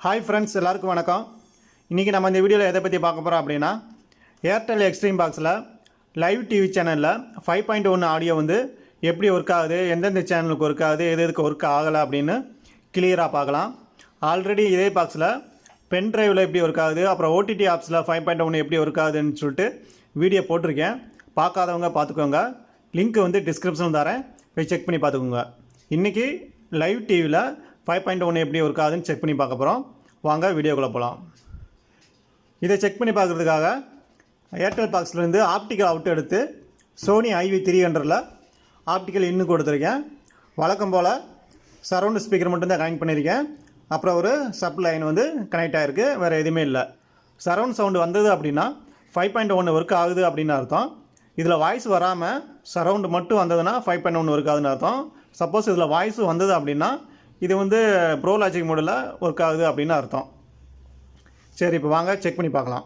Hi friends, எல்லாருக்கும் வணக்கம். இன்றைக்கி நம்ம இந்த வீடியோவில் எதை பற்றி பார்க்க போகிறோம் அப்படின்னா, ஏர்டெல் எக்ஸ்ட்ரீம் பாக்ஸில் லைவ் டிவி சேனலில் 5.1 ஆடியோ வந்து எப்படி ஒர்க் ஆகுது, எந்தெந்த சேனலுக்கு ஒர்க் ஆகுது, எதுக்கு ஒர்க் ஆகலை அப்படின்னு கிளியராக பார்க்கலாம். ஆல்ரெடி இதே பாக்ஸில் பென் ட்ரைவில் எப்படி ஒர்க் ஆகுது, அப்புறம் ஓடிடி ஆப்ஸில் 5.1 எப்படி ஒர்க் ஆகுதுன்னு சொல்லிட்டு வீடியோ போட்டிருக்கேன். பார்க்காதவங்க பார்த்துக்கோங்க. லிங்க் வந்து டிஸ்கிரிப்ஷனில் தரேன், போய் செக் பண்ணி பார்த்துக்கோங்க. இன்றைக்கி லைவ் டிவியில் 5.1 எப்படி ஒர்க் ஆகுதுன்னு செக் பண்ணி பார்க்க போகிறோம். வாங்க வீடியோக்குள்ளே போகலாம். இதை செக் பண்ணி பார்க்குறதுக்காக ஏர்டெல் பாக்ஸ்லேருந்து ஆப்டிக்கல் அவுட் எடுத்து சோனி IV300 ஆப்டிக்கல் இன்னும் கொடுத்துருக்கேன். வழக்கம் போல் சரவுண்ட் ஸ்பீக்கர் மட்டும்தான் கனெக்ட் பண்ணியிருக்கேன். அப்புறம் ஒரு சப் லைன் வந்து கனெக்ட் ஆகிருக்கு, வேறு எதுவுமே இல்லை. சரவுண்ட் சவுண்டு வந்தது அப்படின்னா 5.1 ஒர்க் ஆகுது அப்படின்னு அர்த்தம். இதில் வாய்ஸ் வராமல் சரவுண்டு மட்டும் வந்ததுன்னா 5.1 ஒர்க் ஆகுதுன்னு அர்த்தம். சப்போஸ் இதில் வாய்ஸ் வந்தது அப்படின்னா இது வந்து ப்ரோ லாஜிக் மோடில் ஒர்க் ஆகுது அப்படின்னு அர்த்தம். சரி, இப்போ வாங்க செக் பண்ணி பார்க்கலாம்.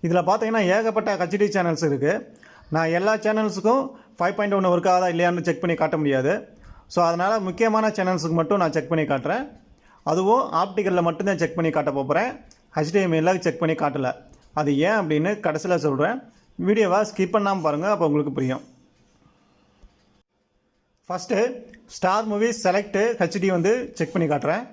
இதில் பார்த்தீங்கன்னா ஏகப்பட்ட HD சேனல்ஸ் இருக்குது. நான் எல்லா சேனல்ஸுக்கும் 5.1 ஒர்க் ஆகுதா இல்லையான்னு செக் பண்ணி காட்ட முடியாது. ஸோ அதனால் முக்கியமான சேனல்ஸுக்கு மட்டும் நான் செக் பண்ணி காட்டுறேன். அதுவும் ஆப்டிக்கலில் மட்டும்தான் செக் பண்ணி காட்ட போகிறேன். HDMI செக் பண்ணி காட்டலை. அது ஏன் அப்படின்னு கடைசியில் சொல்கிறேன். வீடியோவை ஸ்கிப் பண்ணாமல் பாருங்கள், அப்போ உங்களுக்கு புரியும். First star movies select HD வந்து செக் பண்ணி காட்டுறேன்.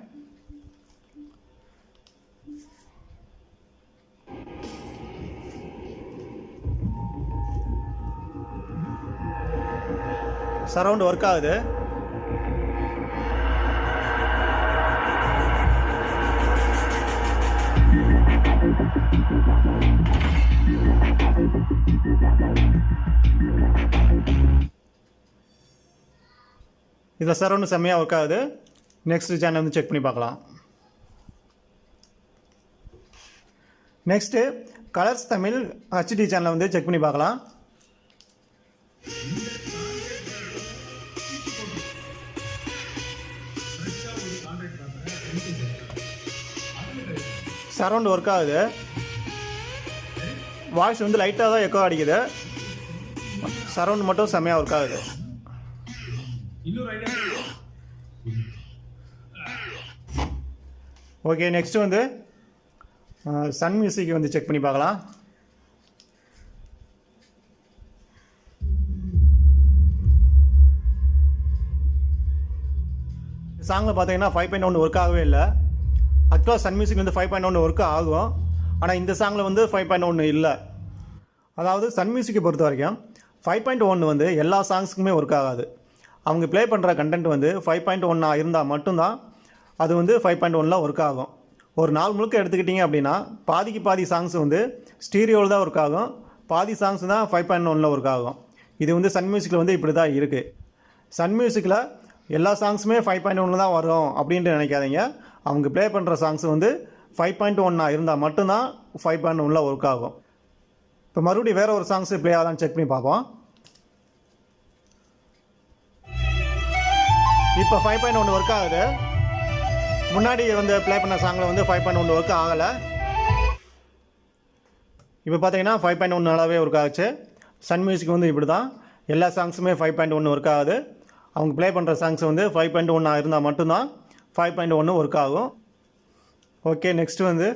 சரவுண்ட் ஒர்க் ஆகுது. இதில் சரவுண்டு செம்மையாக ஒர்க் ஆகுது. நெக்ஸ்ட் சேனல் வந்து செக் பண்ணி பார்க்கலாம். நெக்ஸ்ட்டு கலர்ஸ் தமிழ் HD சேனலை வந்து செக் பண்ணி பார்க்கலாம். சரவுண்ட் ஒர்க் ஆகுது. வாய்ஸ் வந்து லைட்டாக தான் எக்கோ அடிக்குது. சரவுண்ட் மட்டும் செம்மையாக ஒர்க் ஆகுது. ஓகே, நெக்ஸ்ட்டு வந்து சன் மியூசிக் வந்து செக் பண்ணி பார்க்கலாம். சாங்கில் பார்த்தீங்கன்னா 5.1 ஒர்க் ஆகவே இல்லை. ஆக்சுவலாக சன் மியூசிக் வந்து 5.1 ஒர்க் ஆகும், ஆனால் இந்த சாங்கில் வந்து 5.1 இல்லை. அதாவது சன் மியூசிக்கை பொறுத்த வரைக்கும் 5.1 வந்து எல்லா சாங்ஸுக்குமே ஒர்க் ஆகாது. அவங்க ப்ளே பண்ணுற கண்டென்ட் வந்து 5.1 இருந்தால் மட்டும்தான் அது வந்து 5.1 ஒர்க் ஆகும். ஒரு நாள் முழுக்க எடுத்துக்கிட்டிங்க அப்படின்னா பாதிக்கு பாதி சாங்ஸ் வந்து ஸ்டீரியோவில் தான் ஒர்க் ஆகும், பாதி சாங்ஸ் தான் 5.1 ஒர்க் ஆகும். இது வந்து சன் மியூசிக்கில் வந்து இப்படி தான் இருக்குது. சன் மியூசிக்கில் எல்லா சாங்ஸுமே 5.1 தான் வரும் அப்படின்ட்டு நினைக்காதீங்க. அவங்க ப்ளே பண்ணுற சாங்ஸ் வந்து 5.1 இருந்தால் மட்டும்தான் 5.1 ஒர்க் ஆகும். இப்போ மறுபடியும் வேறு ஒரு சாங்ஸ் ப்ளே ஆகுதான்னு செக் பண்ணி பார்ப்போம். இப்போ 5.1 ஒர்க் ஆகுது. முன்னாடி வந்து ப்ளே பண்ண சாங்கில் வந்து 5.1 ஒர்க் ஆகலை. இப்போ பார்த்தீங்கன்னா 5.1 நல்லாவே ஒர்க் ஆகுச்சு. சன் மியூசிக் வந்து இப்படி தான் எல்லா சாங்ஸுமே 5.1 ஒர்க் ஆகுது. அவங்க ப்ளே பண்ணுற சாங்ஸ் வந்து 5.1 இருந்தால் மட்டும்தான் 5.1 ஒர்க் ஆகும். ஓகே, நெக்ஸ்ட் வந்து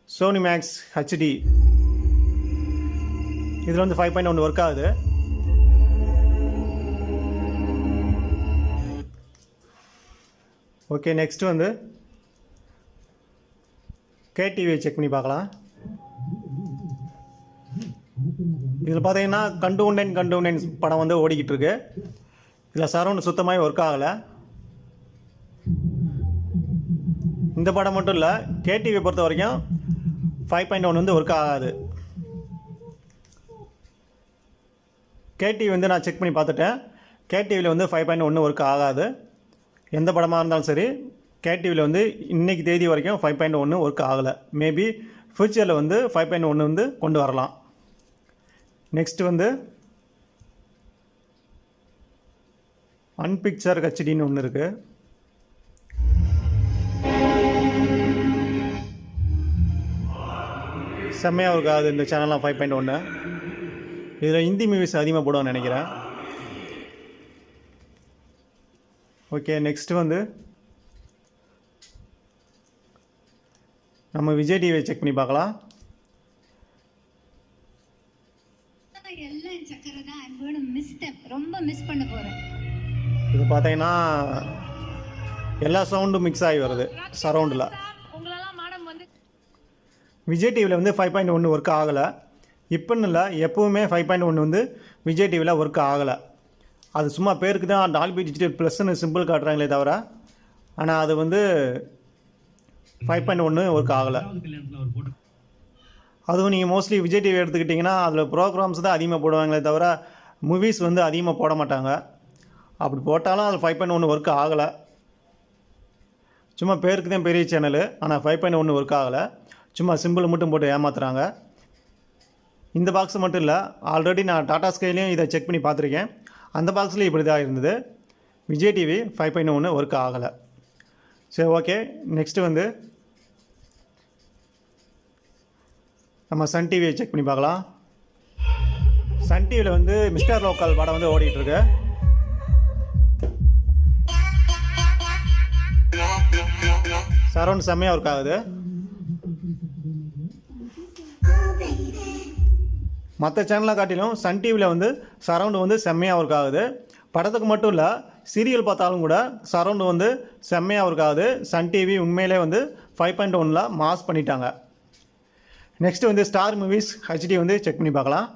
சோனி மேக்ஸ் HD. இதில் வந்து 5.1 ஒர்க் ஆகுது. ஓகே, நெக்ஸ்ட் வந்து KTV செக் பண்ணி பார்க்கலாம். இதில் பார்த்தீங்கன்னா கண்டு உண்டேன் படம் வந்து ஓடிக்கிட்டு இருக்கு. இதில் சரவுண்டு சுத்தமாக ஒர்க் ஆகலை. இந்த படம் மட்டும் இல்லை, KTV பொறுத்த வரைக்கும் 5.1 வந்து ஒர்க் ஆகாது. KTV வந்து நான் செக் பண்ணி பார்த்துட்டேன். KTVயில் வந்து 5.1 ஒர்க் ஆகாது. எந்த படமாக இருந்தாலும் சரி, KTVயில் வந்து இன்றைக்கி தேதி வரைக்கும் 5.1 ஒர்க் ஆகலை. மேபி ஃப்யூச்சரில் வந்து 5.1 வந்து கொண்டு வரலாம். நெக்ஸ்ட்டு வந்து அன்பிக்சர் HDன்னு ஒன்று இருக்குது. செம்மையாக இருக்காது இந்த சேனல்லாம் 5.1. இதில் ஹிந்தி மூவிஸ் அதிகமாக போடுவான்னு நினைக்கிறேன். ஓகே, நெக்ஸ்ட்டு வந்து நம்ம விஜய் டிவியை செக் பண்ணி பார்க்கலாம். ரொம்ப மிஸ் பண்ண போறேன். இது பார்த்தீங்கன்னா எல்லா சவுண்டும் மிக்ஸ் ஆகி வருது சரவுண்டில். விஜய் டிவியில் வந்து 5.1 ஒர்க் ஆகலை. இப்போன்னு இல்லை, எப்போவுமே 5.1 வந்து விஜய் டிவியில் ஒர்க் ஆகலை. அது சும்மா பேருக்கு தான் டால்பி டிஜிட்டல் ப்ளஸ்ன்னு சிம்பிள் காட்டுறாங்களே தவிர, ஆனால் அது வந்து 5.1 ஒர்க் ஆகலை. அதுவும் நீங்கள் மோஸ்ட்லி விஜய் டிவி எடுத்துக்கிட்டிங்கன்னா அதில் ப்ரோக்ராம்ஸ் தான் அதிகமாக போடுவாங்களே தவிர மூவிஸ் வந்து அதிகமாக போட மாட்டாங்க. அப்படி போட்டாலும் அது 5.1 ஒர்க் ஆகலை. சும்மா பேருக்கு தான் பெரிய சேனலு, ஆனால் 5.1 ஒர்க் ஆகலை. சும்மா சிம்பிள் மட்டும் போட்டு ஏமாத்துறாங்க. இந்த பாக்ஸ் மட்டும் இல்லை, ஆல்ரெடி நான் டாடா ஸ்கைலையும் இதை செக் பண்ணி பார்த்துருக்கேன். அந்த பாக்ஸ்லேயும் இப்படி தான் இருந்தது. விஜய் டிவி 5.1 ஒர்க் ஆகலை. சரி, ஓகே. நெக்ஸ்ட்டு வந்து நம்ம சன் டிவியை செக் பண்ணி பார்க்கலாம். சன் டிவியில் வந்து மிஸ்டர் லோக்கல் படம் வந்து ஓடிட்டுருக்கு. சரௌண்ட் செம்மையாக ஒர்க் ஆகுது. மற்ற சேனலை காட்டிலும் சன் டிவியில் வந்து சரௌண்டு வந்து செம்மையாக ஒர்க் ஆகுது. படத்துக்கு மட்டும் இல்லை, சீரியல் பார்த்தாலும் கூட சரௌண்டு வந்து செம்மையாக ஒர்க் ஆகுது. சன் டிவி உண்மையிலே வந்து 5.1 மாஸ் பண்ணிட்டாங்க. நெக்ஸ்ட்டு வந்து ஸ்டார் மூவிஸ் ஹெச்டி வந்து செக் பண்ணி பார்க்கலாம்.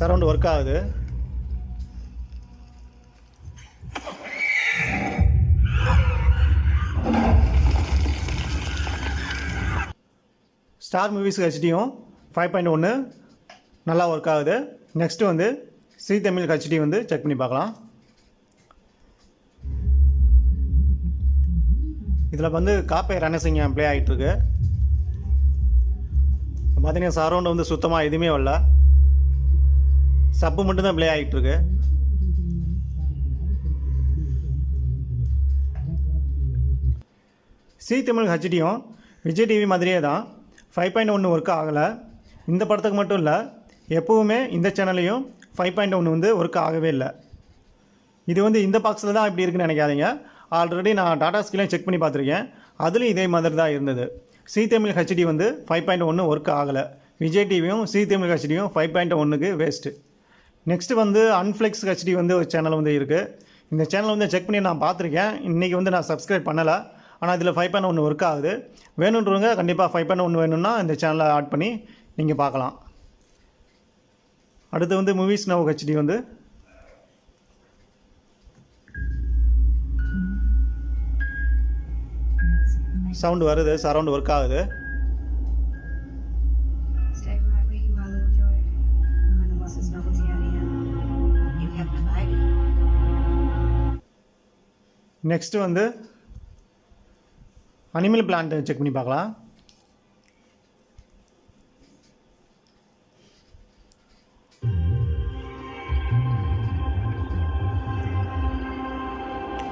சரௌண்ட் ஒர்க் ஆகுது. ஸ்டார் மூவிஸ் ஹெச்டியும் 5.1 நல்லா ஒர்க் ஆகுது. நெக்ஸ்ட்டு வந்து சி தமிழ் ஹெச்டி வந்து செக் பண்ணி பார்க்கலாம். இதில் வந்து காப்பை ரணசிங்கம் ப்ளே ஆகிட்டுருக்கு. பார்த்தீங்கன்னா சரௌண்டு வந்து சுத்தமாக எதுவுமே வரல, சப்பு மட்டும்தான் ப்ளே ஆகிட்டுருக்கு. சி தமிழ் ஹெச்டியும் விஜய் டிவி மாதிரியே தான் 5.1 ஒர்க் ஆகலை. இந்த படத்துக்கு மட்டும் இல்லை, எப்போவுமே இந்த சேனல்லையும் 5.1 வந்து ஒர்க் ஆகவே இல்லை. இது வந்து இந்த பாக்ஸில் தான் இப்படி இருக்குன்னு நினைக்காதீங்க. ஆல்ரெடி நான் டாடா ஸ்கைலையும் செக் பண்ணி பார்த்துருக்கேன். அதுலேயும் இதே மாதிரி தான் இருந்தது. சி தமிழ் ஹெச்டி வந்து 5.1 ஒர்க் ஆகலை. விஜய் டிவியும் சி தமிழ் ஹெச்டியும் 5.1க்கு வேஸ்ட்டு. நெக்ஸ்ட்டு வந்து அன்ஃப்ளெக்ஸ் ஹெச்டி வந்து ஒரு சேனல் வந்து இருக்குது. இந்த சேனல் வந்து செக் பண்ணி நான் பார்த்துருக்கேன். இன்றைக்கி வந்து நான் சப்ஸ்கிரைப் பண்ணலை, ஆனால் இதில் 5.1 ஒர்க் ஆகுது. வேணுன்றவங்க கண்டிப்பாக 5.1 வேணும்னா இந்த சேனலை ஆட் பண்ணி நீங்கள் பார்க்கலாம். அடுத்து வந்து மூவிஸ் நவ் ஹெச்டி வந்து சவுண்டு வருது, சரௌண்டு ஒர்க் ஆகுது. நெக்ஸ்ட்டு வந்து அனிமல் பிளான்ட் செக் பண்ணி பார்க்கலாம்.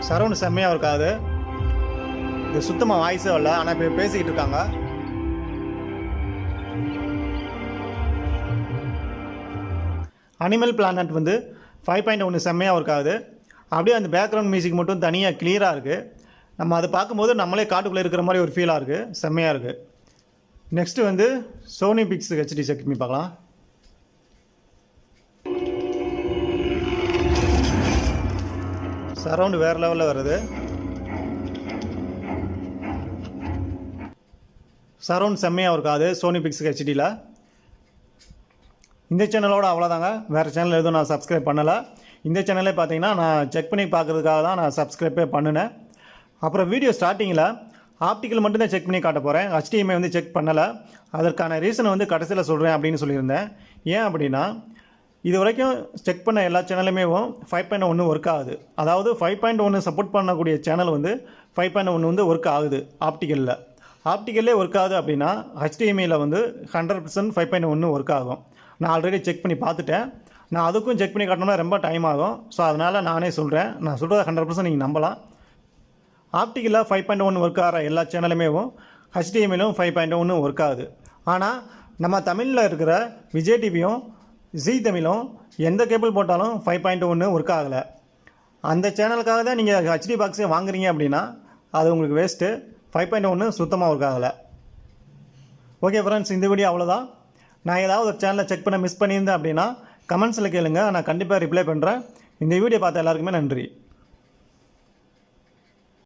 சரௌண்டு செம்மையாக இருக்காது. இது சுத்தமாக வாய்ஸே இல்லை, ஆனால் இப்போ பேசிக்கிட்டு இருக்காங்க. அனிமல் பிளானட் வந்து 5.1 செம்மையாக இருக்காது. அப்படியே அந்த பேக்ரவுண்ட் மியூசிக் மட்டும் தனியாக கிளியராக இருக்குது. நம்ம அதை பார்க்கும்போது நம்மளே காட்டுக்குள்ளே இருக்கிற மாதிரி ஒரு ஃபீலாக இருக்குது, செம்மையாக இருக்குது. நெக்ஸ்ட்டு வந்து சோனி பிக்ஸ் ஹெச்டி செக் பண்ணி பார்க்கலாம். சரௌண்டு வேறு லெவலில் வருது. சரௌண்ட் செம்மையாக இருக்காது சோனி பிக்ஸ் ஹெச்டியில். இந்த சேனலோட அவ்வளோதாங்க. வேறு சேனல் எதுவும் நான் சப்ஸ்கிரைப் பண்ணலை. இந்த சேனலே பார்த்தீங்கன்னா நான் செக் பண்ணி பார்க்குறதுக்காக தான் நான் சப்ஸ்கிரைப்பே பண்ணினேன். அப்புறம் வீடியோ ஸ்டார்டிங்கில் ஆப்டிக்கல் மட்டும்தான் செக் பண்ணி காட்ட போகிறேன், HDMI வந்து செக் பண்ணலை. அதற்கான ரீசனை வந்து கடைசியில் சொல்கிறேன் அப்படின்னு சொல்லியிருந்தேன். ஏன் அப்படின்னா, இது வரைக்கும் செக் பண்ண எல்லா சேனலுமே 5.1 ஒர்க் ஆகுது. அதாவது 5.1 சப்போர்ட் பண்ணக்கூடிய சேனல் வந்து 5.1 வந்து ஒர்க் ஆகுது ஆப்டிக்கலில். ஆப்டிக்கல்லே ஒர்க் ஆகுது அப்படின்னா HDMIயில் வந்து 100% 5.1 ஒர்க் ஆகும். நான் ஆல்ரெடி செக் பண்ணி பார்த்துட்டேன். நான் அதுக்கும் செக் பண்ணி காட்டணும்னா ரொம்ப டைம் ஆகும். ஸோ அதனால் நானே சொல்கிறேன். நான் சொல்கிறத 100% நீங்கள் நம்பலாம். ஆப்டிக்கலில் 5.1 ஒர்க் ஆகிற எல்லா சேனலுமே HDMIலும் 5.1 ஒர்க் ஆகுது. ஆனால் நம்ம தமிழில் இருக்கிற விஜய் டிவியும் ஜீ தமிழும் எந்த கேபிள் போட்டாலும் 5.1 ஒர்க் ஆகலை. அந்த சேனலுக்காக தான் நீங்கள் HD பாக்ஸே வாங்குறீங்க அப்படின்னா அது உங்களுக்கு வேஸ்ட்டு. 5.1 சுத்தமாக ஒர்க் ஆகலை. ஓகே ஃப்ரெண்ட்ஸ், இந்த வீடியோ அவ்வளோதான். நான் ஏதாவது ஒரு சேனலை செக் பண்ண மிஸ் பண்ணியிருந்தேன் அப்படின்னா கமெண்ட்ஸில் கேளுங்க, நான் கண்டிப்பாக ரிப்ளை பண்ணுறேன். இந்த வீடியோ பார்த்த எல்லாருக்குமே நன்றி.